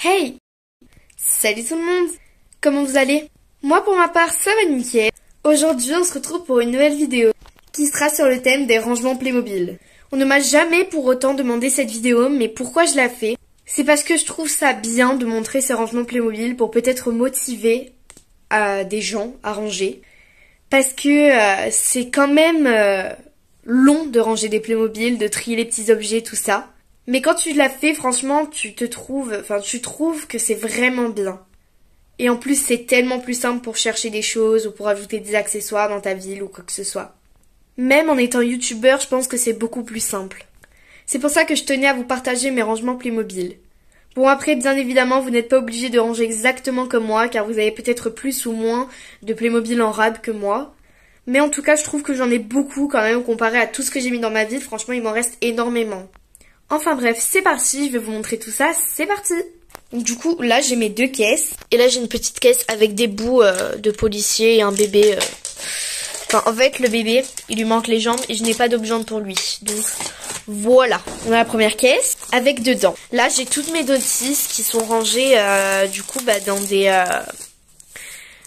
Hey! Salut tout le monde! Comment vous allez? Moi pour ma part ça va nickel. Aujourd'hui on se retrouve pour une nouvelle vidéo qui sera sur le thème des rangements Playmobil. On ne m'a jamais pour autant demandé cette vidéo, mais pourquoi je la fais? C'est parce que je trouve ça bien de montrer ces rangements Playmobil pour peut-être motiver des gens à ranger. Parce que c'est quand même long de ranger des Playmobil, de trier les petits objets, tout ça. Mais quand tu l'as fait, franchement, tu trouves que c'est vraiment bien. Et en plus, c'est tellement plus simple pour chercher des choses ou pour ajouter des accessoires dans ta ville ou quoi que ce soit. Même en étant youtubeur, je pense que c'est beaucoup plus simple. C'est pour ça que je tenais à vous partager mes rangements Playmobil. Bon, après, bien évidemment, vous n'êtes pas obligé de ranger exactement comme moi, car vous avez peut-être plus ou moins de Playmobil en rab que moi. Mais en tout cas, je trouve que j'en ai beaucoup quand même comparé à tout ce que j'ai mis dans ma ville. Franchement, il m'en reste énormément. Enfin bref, c'est parti, je vais vous montrer tout ça, c'est parti! Donc du coup, là j'ai mes deux caisses. Et là j'ai une petite caisse avec des bouts de policier et un bébé. Enfin, en fait, le bébé, il lui manque les jambes et je n'ai pas d'objet pour lui. Donc voilà, on a la première caisse avec dedans. Là j'ai toutes mes notices qui sont rangées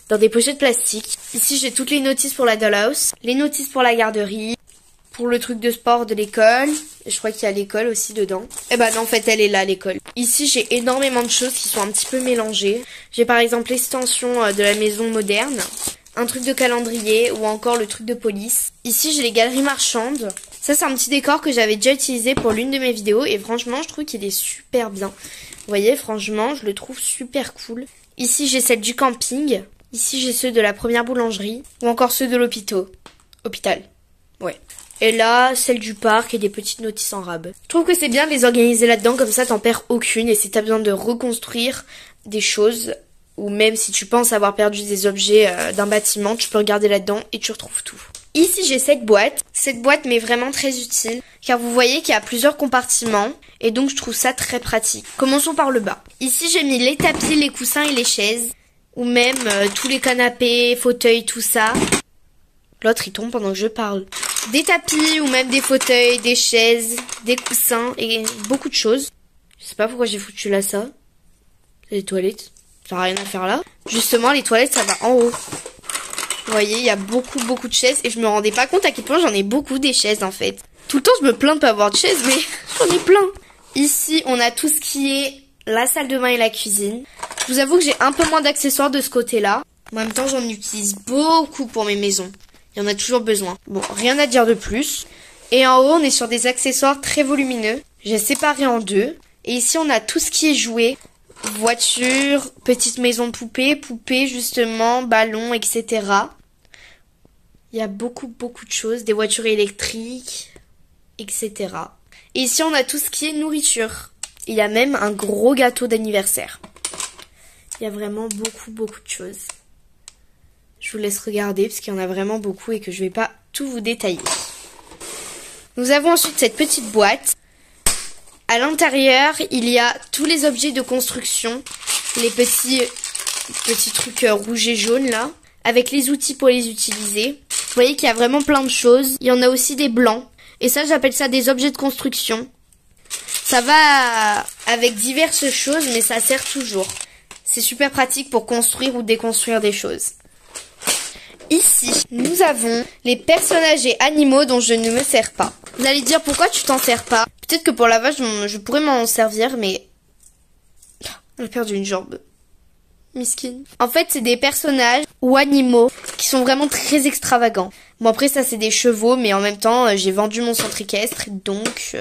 dans des pochettes plastiques. Ici j'ai toutes les notices pour la dollhouse, les notices pour la garderie, pour le truc de sport de l'école. Je crois qu'il y a l'école aussi dedans. Eh ben non, en fait, elle est là, l'école. Ici, j'ai énormément de choses qui sont un petit peu mélangées. J'ai par exemple l'extension de la maison moderne, un truc de calendrier ou encore le truc de police. Ici, j'ai les galeries marchandes. Ça, c'est un petit décor que j'avais déjà utilisé pour l'une de mes vidéos et franchement, je trouve qu'il est super bien. Vous voyez, franchement, je le trouve super cool. Ici, j'ai celle du camping. Ici, j'ai ceux de la première boulangerie ou encore ceux de l'hôpital. Ouais. Et là, celle du parc et des petites notices en rab. Je trouve que c'est bien de les organiser là-dedans, comme ça t'en perds aucune. Et si t'as besoin de reconstruire des choses, ou même si tu penses avoir perdu des objets d'un bâtiment, tu peux regarder là-dedans et tu retrouves tout. Ici, j'ai cette boîte. Cette boîte m'est vraiment très utile, car vous voyez qu'il y a plusieurs compartiments, et donc je trouve ça très pratique. Commençons par le bas. Ici, j'ai mis les tapis, les coussins et les chaises, ou même tous les canapés, fauteuils, tout ça. L'autre, il tombe pendant que je parle. Des tapis ou même des fauteuils, des chaises, des coussins et beaucoup de choses. Je sais pas pourquoi j'ai foutu là ça. C'est les toilettes. Ça n'a rien à faire là. Justement, les toilettes, ça va en haut. Vous voyez, il y a beaucoup de chaises et je me rendais pas compte à quel point j'en ai beaucoup des chaises en fait. Tout le temps, je me plains de pas avoir de chaises, mais j'en ai plein. Ici, on a tout ce qui est la salle de bain et la cuisine. Je vous avoue que j'ai un peu moins d'accessoires de ce côté-là. En même temps, j'en utilise beaucoup pour mes maisons. Il y en a toujours besoin. Bon, rien à dire de plus. Et en haut, on est sur des accessoires très volumineux. J'ai séparé en deux. Et ici, on a tout ce qui est jouet. Voiture, petite maison de poupées justement, ballons, etc. Il y a beaucoup de choses. Des voitures électriques, etc. Et ici, on a tout ce qui est nourriture. Il y a même un gros gâteau d'anniversaire. Il y a vraiment beaucoup de choses. Je vous laisse regarder parce qu'il y en a vraiment beaucoup et que je vais pas tout vous détailler. Nous avons ensuite cette petite boîte. À l'intérieur, il y a tous les objets de construction. Les petits trucs rouges et jaunes là. Avec les outils pour les utiliser. Vous voyez qu'il y a vraiment plein de choses. Il y en a aussi des blancs. Et ça, j'appelle ça des objets de construction. Ça va avec diverses choses, mais ça sert toujours. C'est super pratique pour construire ou déconstruire des choses. Ici, nous avons les personnages et animaux dont je ne me sers pas. Vous allez dire pourquoi tu t'en sers pas. Peut-être que pour la vache, je pourrais m'en servir, mais... Elle a perdu une jambe. Miskine. En fait, c'est des personnages ou animaux qui sont vraiment très extravagants. Bon, après, ça, c'est des chevaux, mais en même temps, j'ai vendu mon centre équestre, donc...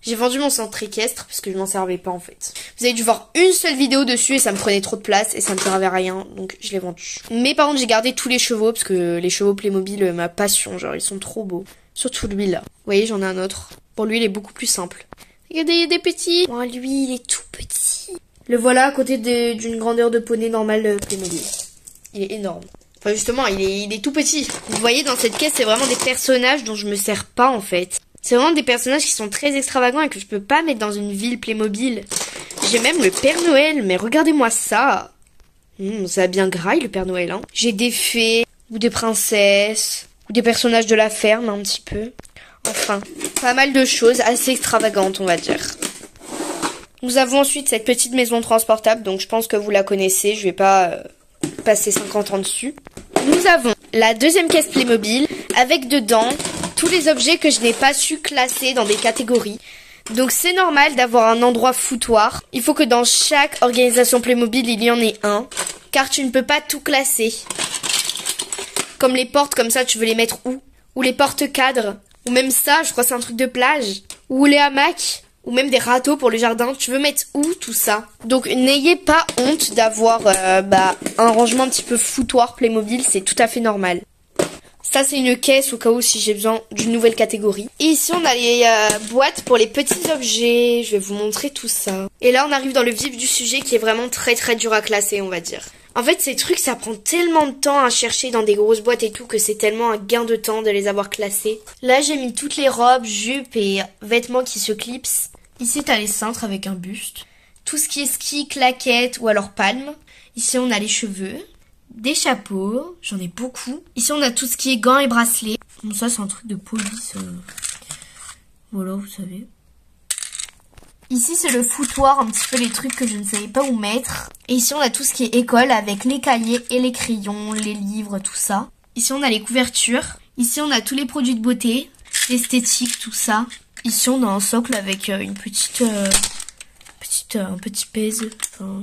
J'ai vendu mon centre équestre parce que je m'en servais pas en fait. Vous avez dû voir une seule vidéo dessus et ça me prenait trop de place et ça me servait à rien, donc je l'ai vendu. Mais par contre j'ai gardé tous les chevaux parce que les chevaux Playmobil, ma passion, genre ils sont trop beaux. Surtout lui là. Vous voyez, j'en ai un autre. Pour lui il est beaucoup plus simple. Regardez, il y a des petits. Oh, lui il est tout petit. Le voilà à côté d'une grandeur de poney normale Playmobil. Il est énorme. Enfin justement, il est tout petit. Vous voyez, dans cette caisse c'est vraiment des personnages dont je me sers pas en fait. C'est vraiment des personnages qui sont très extravagants et que je peux pas mettre dans une ville Playmobil. J'ai même le Père Noël, mais regardez-moi ça. Ça a bien graille le Père Noël, hein. J'ai des fées, ou des princesses, ou des personnages de la ferme un petit peu. Enfin, pas mal de choses assez extravagantes on va dire. Nous avons ensuite cette petite maison transportable, donc je pense que vous la connaissez, je vais pas passer 50 ans dessus. Nous avons la deuxième caisse Playmobil, avec dedans tous les objets que je n'ai pas su classer dans des catégories. Donc c'est normal d'avoir un endroit foutoir. Il faut que dans chaque organisation Playmobil, il y en ait un, car tu ne peux pas tout classer. Comme les portes, comme ça, tu veux les mettre où? Ou les porte-cadres, ou même ça, je crois que c'est un truc de plage. Ou les hamacs, ou même des râteaux pour le jardin. Tu veux mettre où tout ça? Donc n'ayez pas honte d'avoir un rangement un petit peu foutoir Playmobil, c'est tout à fait normal. Ça c'est une caisse au cas où si j'ai besoin d'une nouvelle catégorie. Et ici on a les boîtes pour les petits objets. Je vais vous montrer tout ça. Et là on arrive dans le vif du sujet qui est vraiment très très dur à classer, on va dire. En fait ces trucs ça prend tellement de temps à chercher dans des grosses boîtes et tout que c'est tellement un gain de temps de les avoir classés. Là j'ai mis toutes les robes, jupes et vêtements qui se clipsent. Ici t'as les cintres avec un buste. Tout ce qui est ski, claquettes ou alors palmes. Ici on a les cheveux. Des chapeaux, j'en ai beaucoup. Ici on a tout ce qui est gants et bracelets. Bon ça c'est un truc de police. Voilà vous savez. Ici c'est le foutoir, un petit peu les trucs que je ne savais pas où mettre. Et ici on a tout ce qui est école avec les cahiers et les crayons, les livres, tout ça. Ici on a les couvertures. Ici on a tous les produits de beauté, l'esthétique, tout ça. Ici on a un socle avec une un petit pèse, enfin,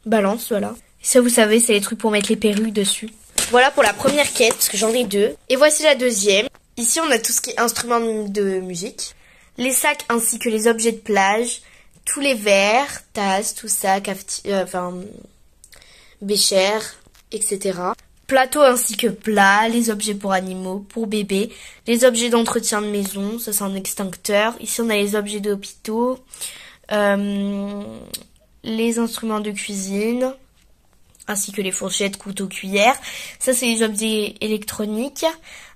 balance voilà. Ça, vous savez, c'est les trucs pour mettre les perruques dessus. Voilà pour la première caisse, parce que j'en ai deux. Et voici la deuxième. Ici, on a tout ce qui est instruments de musique. Les sacs ainsi que les objets de plage. Tous les verres, tasses, tout ça, béchères, etc. Plateau ainsi que plats, les objets pour animaux, pour bébés. Les objets d'entretien de maison, ça c'est un extincteur. Ici, on a les objets d'hôpitaux. Les instruments de cuisine. Ainsi que les fourchettes, couteaux, cuillères. Ça, c'est les objets électroniques,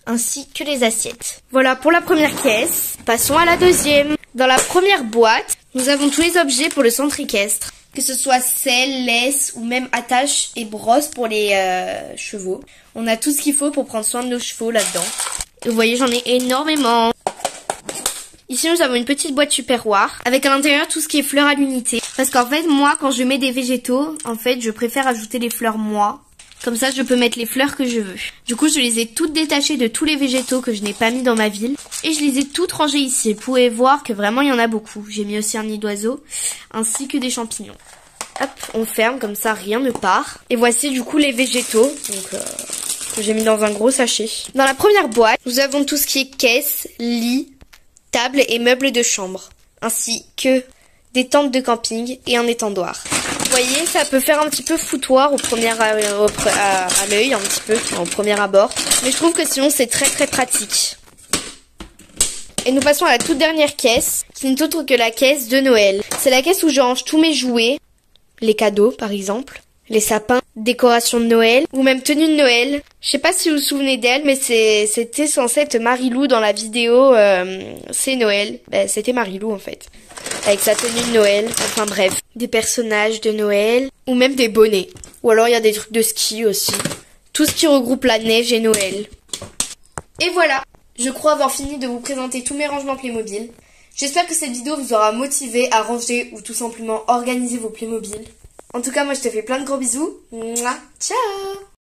ainsi que les assiettes. Voilà pour la première caisse. Passons à la deuxième. Dans la première boîte, nous avons tous les objets pour le centre équestre. Que ce soit selle, laisse ou même attache et brosse pour les chevaux. On a tout ce qu'il faut pour prendre soin de nos chevaux là-dedans. Et vous voyez, j'en ai énormément. Ici, nous avons une petite boîte Tupperware avec à l'intérieur tout ce qui est fleurs à l'unité. Parce qu'en fait, moi, quand je mets des végétaux, en fait, je préfère ajouter les fleurs moi. Comme ça, je peux mettre les fleurs que je veux. Du coup, je les ai toutes détachées de tous les végétaux que je n'ai pas mis dans ma ville. Et je les ai toutes rangées ici. Vous pouvez voir que vraiment, il y en a beaucoup. J'ai mis aussi un nid d'oiseau, ainsi que des champignons. Hop, on ferme, comme ça, rien ne part. Et voici, du coup, les végétaux. Donc, que j'ai mis dans un gros sachet. Dans la première boîte, nous avons tout ce qui est caisse, lit, table et meubles de chambre, ainsi que des tentes de camping et un étendoir. Vous voyez, ça peut faire un petit peu foutoir à l'œil, un petit peu, au premier abord, mais je trouve que sinon c'est très très pratique. Et nous passons à la toute dernière caisse, qui n'est autre que la caisse de Noël. C'est la caisse où je range tous mes jouets, les cadeaux par exemple, les sapins, décorations de Noël, ou même tenues de Noël. Je sais pas si vous vous souvenez d'elle, mais c'était censé être Marilou dans la vidéo C'est Noël. Ben, c'était Marilou en fait. Avec sa tenue de Noël, enfin bref. Des personnages de Noël, ou même des bonnets. Ou alors il y a des trucs de ski aussi. Tout ce qui regroupe la neige et Noël. Et voilà, je crois avoir fini de vous présenter tous mes rangements Playmobil. J'espère que cette vidéo vous aura motivé à ranger ou tout simplement organiser vos Playmobil. En tout cas, moi je te fais plein de gros bisous. Mouah, ciao!